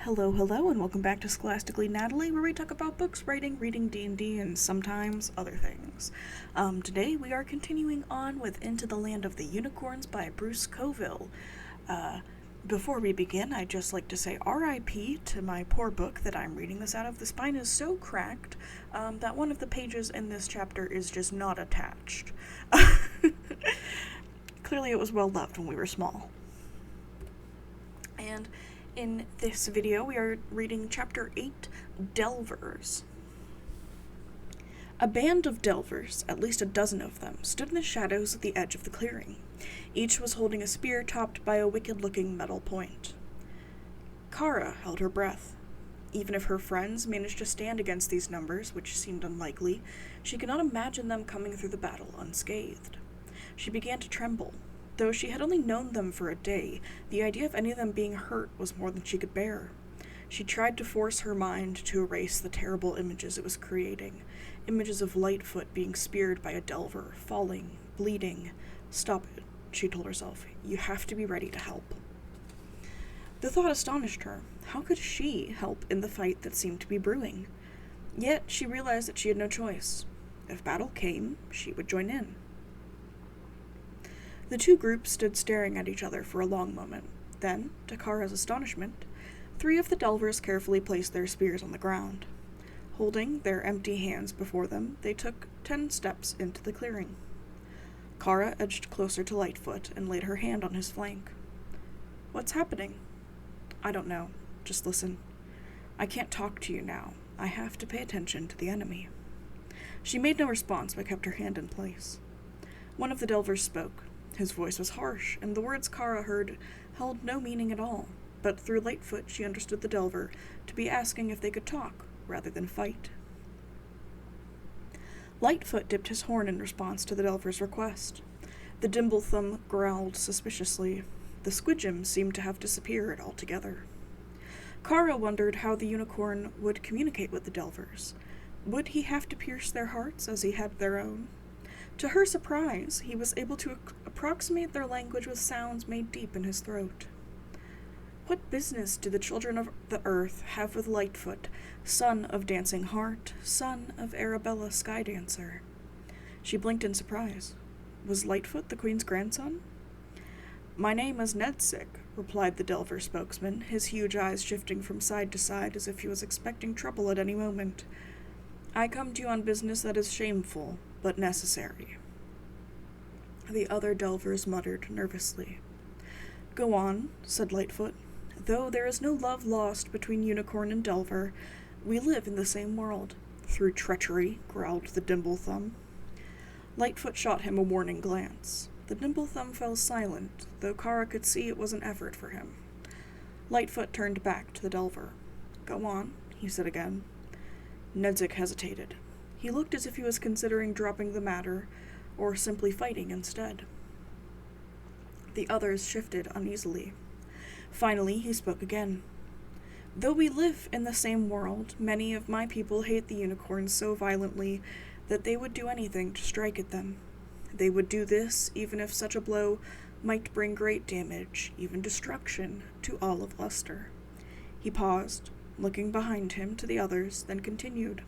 Hello, and welcome back to Scholastically Natalie, where we talk about books, writing, reading D&D, and sometimes other things. Today we are continuing on with Into the Land of the Unicorns by Bruce Coville. Before we begin, I'd just like to say R.I.P. to my poor book that I'm reading this out of. The spine is so cracked that one of the pages in this chapter is just not attached. Clearly it was well loved when we were small. And in this video, we are reading Chapter 8, Delvers. A band of delvers, at least a dozen of them, stood in the shadows at the edge of the clearing. Each was holding a spear topped by a wicked-looking metal point. Kara held her breath. Even if her friends managed to stand against these numbers, which seemed unlikely, she could not imagine them coming through the battle unscathed. She began to tremble. Though she had only known them for a day, the idea of any of them being hurt was more than she could bear. She tried to force her mind to erase the terrible images it was creating. Images of Lightfoot being speared by a delver, falling, bleeding. Stop it, she told herself. You have to be ready to help. The thought astonished her. How could she help in the fight that seemed to be brewing? Yet she realized that she had no choice. If battle came, she would join in. The two groups stood staring at each other for a long moment. Then, to Kara's astonishment, 3 of the delvers carefully placed their spears on the ground. Holding their empty hands before them, they took 10 steps into the clearing. Kara edged closer to Lightfoot and laid her hand on his flank. "What's happening?" "I don't know. Just listen. I can't talk to you now. I have to pay attention to the enemy." She made no response but kept her hand in place. One of the delvers spoke. His voice was harsh, and the words Kara heard held no meaning at all, but through Lightfoot she understood the delver to be asking if they could talk, rather than fight. Lightfoot dipped his horn in response to the delver's request. The Dimblethumb growled suspiciously. The Squidgem seemed to have disappeared altogether. Kara wondered how the unicorn would communicate with the delvers. Would he have to pierce their hearts as he had their own? To her surprise, he was able to approximate their language with sounds made deep in his throat. What business do the children of the earth have with Lightfoot, son of Dancing Heart, son of Arabella Skydancer? She blinked in surprise. Was Lightfoot the queen's grandson? "My name is Nedzik," replied the Delver spokesman, his huge eyes shifting from side to side as if he was expecting trouble at any moment. "I come to you on business that is shameful, but necessary." The other delvers muttered nervously. "Go on," said Lightfoot. "Though there is no love lost between unicorn and delver, we live in the same world." "Through treachery," growled the Dimblethumb. Lightfoot shot him a warning glance. The Dimblethumb fell silent, though Kara could see it was an effort for him. Lightfoot turned back to the delver. "Go on," he said again. Nedzik hesitated. He looked as if he was considering dropping the matter, or simply fighting instead. The others shifted uneasily. Finally, he spoke again. "Though we live in the same world, many of my people hate the unicorns so violently that they would do anything to strike at them. They would do this even if such a blow might bring great damage, even destruction, to all of Luster." He paused, looking behind him to the others, then continued.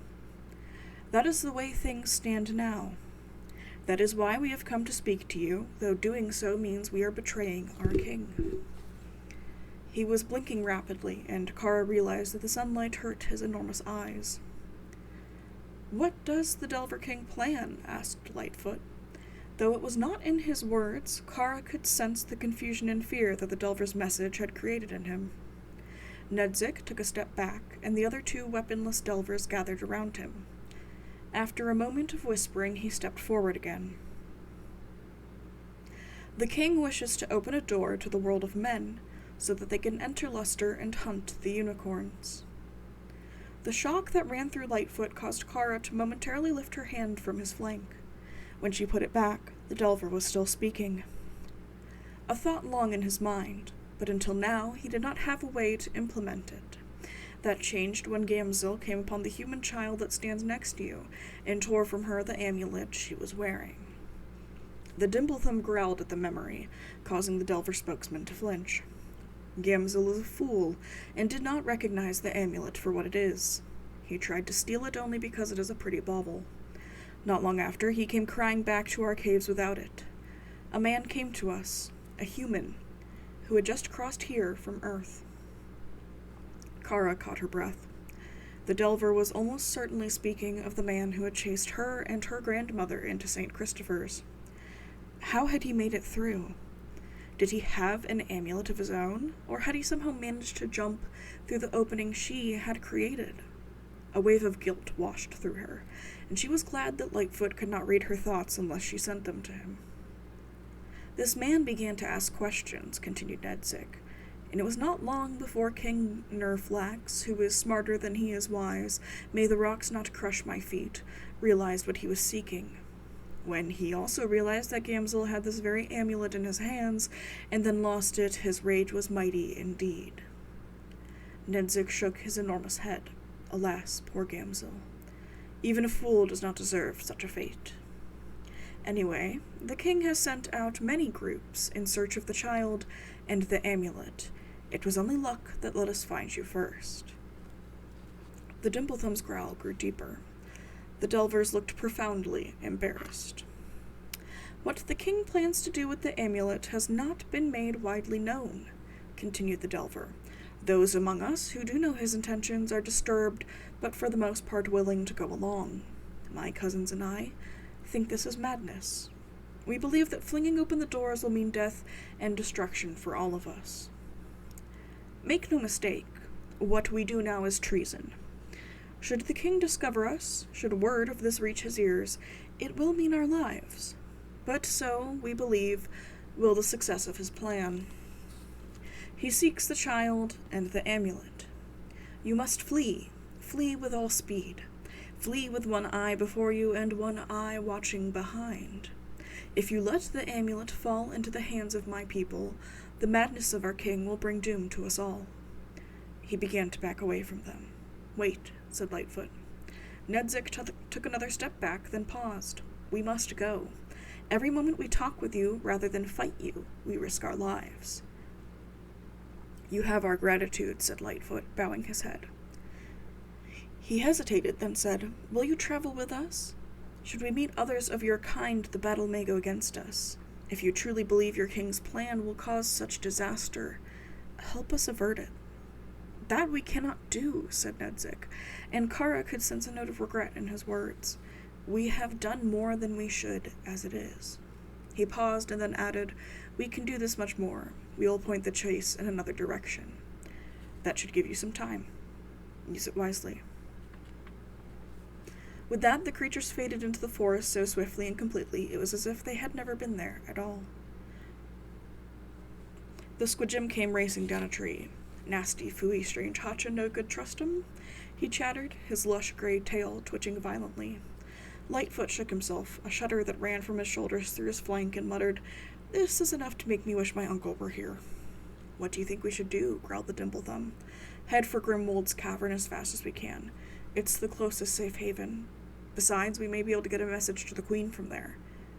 "That is the way things stand now. That is why we have come to speak to you, though doing so means we are betraying our king." He was blinking rapidly, and Kara realized that the sunlight hurt his enormous eyes. "What does the Delver King plan?" asked Lightfoot. Though it was not in his words, Kara could sense the confusion and fear that the Delver's message had created in him. Nedzik took a step back, and the other 2 weaponless delvers gathered around him. After a moment of whispering, he stepped forward again. "The king wishes to open a door to the world of men, so that they can enter Luster and hunt the unicorns." The shock that ran through Lightfoot caused Kara to momentarily lift her hand from his flank. When she put it back, the delver was still speaking. A thought long in his mind, but until now he did not have a way to implement it. That changed when Gamzil came upon the human child that stands next to you and tore from her the amulet she was wearing. The Dimblethumb growled at the memory, causing the Delver spokesman to flinch. Gamzil is a fool, and did not recognize the amulet for what it is. He tried to steal it only because it is a pretty bauble. Not long after, he came crying back to our caves without it. A man came to us, a human, who had just crossed here from Earth. Kara caught her breath. The Delver was almost certainly speaking of the man who had chased her and her grandmother into St. Christopher's. How had he made it through? Did he have an amulet of his own, or had he somehow managed to jump through the opening she had created? A wave of guilt washed through her, and she was glad that Lightfoot could not read her thoughts unless she sent them to him. This man began to ask questions, continued Nedzik, and it was not long before King Nerflax, who is smarter than he is wise, may the rocks not crush my feet, realized what he was seeking. When he also realized that Gamzil had this very amulet in his hands, and then lost it, his rage was mighty indeed. Nedzik shook his enormous head. Alas, poor Gamzil. Even a fool does not deserve such a fate. Anyway, the king has sent out many groups in search of the child and the amulet. It was only luck that let us find you first. The Dimplethum's growl grew deeper. The Delvers looked profoundly embarrassed. What the king plans to do with the amulet has not been made widely known, continued the Delver. Those among us who do know his intentions are disturbed, but for the most part willing to go along. My cousins and I think this is madness. We believe that flinging open the doors will mean death and destruction for all of us. Make no mistake, what we do now is treason. Should the king discover us, should word of this reach his ears, it will mean our lives. But so, we believe, will the success of his plan. He seeks the child and the amulet. You must flee. Flee with all speed. Flee with one eye before you and one eye watching behind. If you let the amulet fall into the hands of my people, the madness of our king will bring doom to us all. He began to back away from them. Wait, said Lightfoot. Nedzik took another step back, then paused. We must go. Every moment we talk with you, rather than fight you, we risk our lives. You have our gratitude, said Lightfoot, bowing his head. He hesitated, then said, Will you travel with us? Should we meet others of your kind, the battle may go against us. If you truly believe your king's plan will cause such disaster, help us avert it. That we cannot do, said Nedzik, and Kara could sense a note of regret in his words. We have done more than we should, as it is. He paused and then added, We can do this much more. We will point the chase in another direction. That should give you some time. Use it wisely. With that, the creatures faded into the forest so swiftly and completely, it was as if they had never been there at all. The Squidgem came racing down a tree. Nasty, fooey, strange Hacha, no good trust him? He chattered, his lush gray tail twitching violently. Lightfoot shook himself, a shudder that ran from his shoulders through his flank, and muttered, This is enough to make me wish my uncle were here. What do you think we should do? Growled the Dimplethumb. Head for Grimwold's cavern as fast as we can. It's the closest safe haven. Besides, we may be able to get a message to the Queen from there.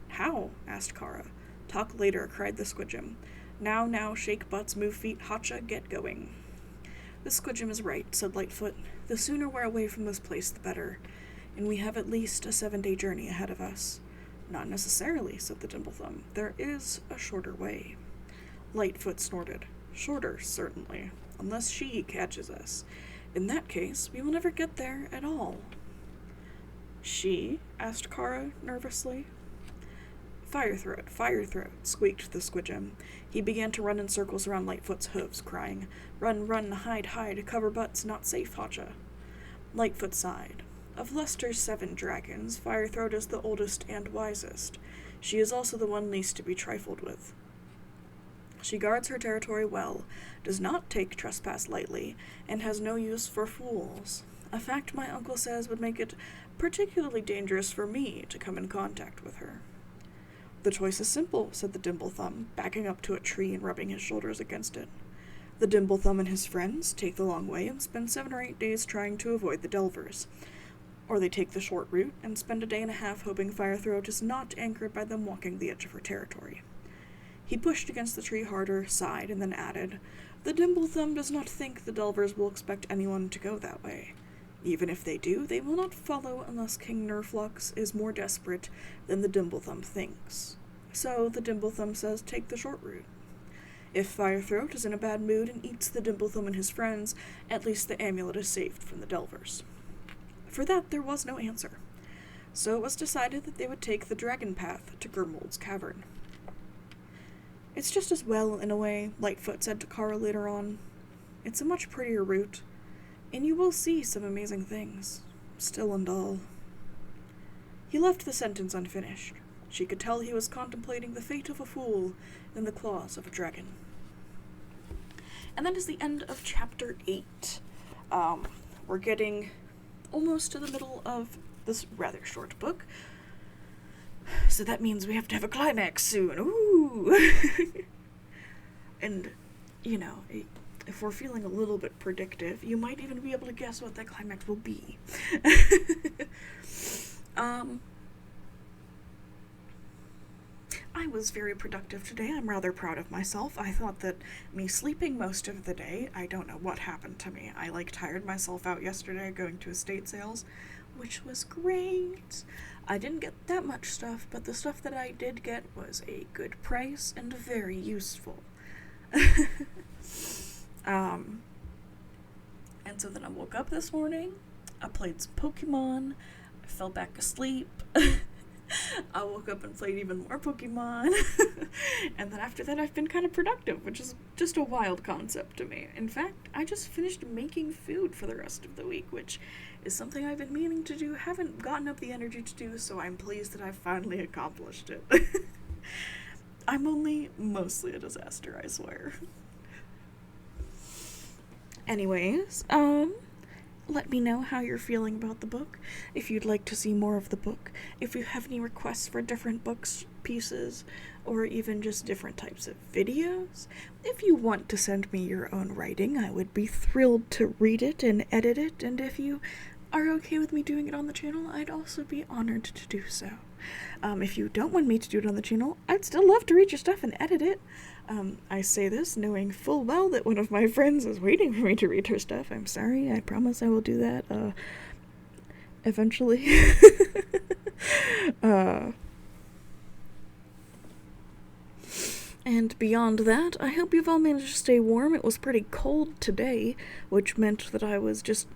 How? Asked Kara. Talk later, cried the Squidgem. Now, shake butts, move feet, Hacha, get going. The Squidgem is right, said Lightfoot. The sooner we're away from this place, the better. And we have at least a 7-day journey ahead of us. Not necessarily, said the Dimplethumb. There is a shorter way. Lightfoot snorted. Shorter, certainly, unless she catches us. In that case, we will never get there at all. She? Asked Kara nervously. Fire throat, squeaked the Squidgem. He began to run in circles around Lightfoot's hooves, crying, Run, hide, cover butts, not safe, Hacha. Lightfoot sighed. Of Lester's 7 dragons, Firethroat is the oldest and wisest. She is also the one least to be trifled with. She guards her territory well, does not take trespass lightly, and has no use for fools, a fact my uncle says would make it particularly dangerous for me to come in contact with her. The choice is simple, said the Dimplethumb, backing up to a tree and rubbing his shoulders against it. The Dimplethumb and his friends take the long way and spend 7 or 8 days trying to avoid the Delvers. Or they take the short route and spend a day and a half hoping Firethroat is not anchored by them walking the edge of her territory. He pushed against the tree harder, sighed, and then added, The Dimblethumb does not think the Delvers will expect anyone to go that way. Even if they do, they will not follow unless King Nerflux is more desperate than the Dimblethumb thinks. So the Dimblethumb says take the short route. If Firethroat is in a bad mood and eats the Dimblethumb and his friends, at least the amulet is saved from the Delvers. For that there was no answer. So it was decided that they would take the dragon path to Gurmold's cavern. It's just as well, in a way, Lightfoot said to Kara later on. It's a much prettier route, and you will see some amazing things, still and all. He left the sentence unfinished. She could tell he was contemplating the fate of a fool in the claws of a dragon. And that is the end of chapter 8. We're getting almost to the middle of this rather short book. So that means we have to have a climax soon. Ooh! And, you know, if we're feeling a little bit predictive, you might even be able to guess what that climax will be. I was very productive today. I'm rather proud of myself. I thought that me sleeping most of the day, I don't know what happened to me. I, tired myself out yesterday going to estate sales, which was great. I didn't get that much stuff, but the stuff that I did get was a good price and very useful. And so then I woke up this morning, I played some Pokemon, I fell back asleep, I woke up and played even more Pokemon, and then after that I've been kind of productive, which is just a wild concept to me. In fact, I just finished making food for the rest of the week, which is something I've been meaning to do, haven't gotten up the energy to do, so I'm pleased that I've finally accomplished it. I'm only mostly a disaster, I swear. Anyways, let me know how you're feeling about the book, if you'd like to see more of the book, if you have any requests for different books, pieces, or even just different types of videos. If you want to send me your own writing, I would be thrilled to read it and edit it, and if you are okay with me doing it on the channel, I'd also be honored to do so. If you don't want me to do it on the channel, I'd still love to read your stuff and edit it. I say this knowing full well that one of my friends is waiting for me to read her stuff. I'm sorry, I promise I will do that, eventually. And beyond that, I hope you've all managed to stay warm. It was pretty cold today, which meant that I was just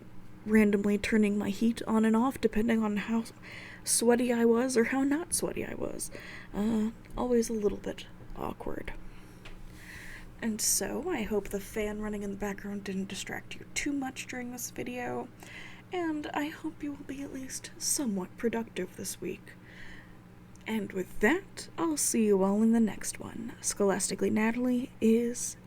randomly turning my heat on and off depending on how sweaty I was or how not sweaty I was. Always a little bit awkward. And so, I hope the fan running in the background didn't distract you too much during this video, and I hope you will be at least somewhat productive this week. And with that, I'll see you all in the next one. Scholastically Natalie is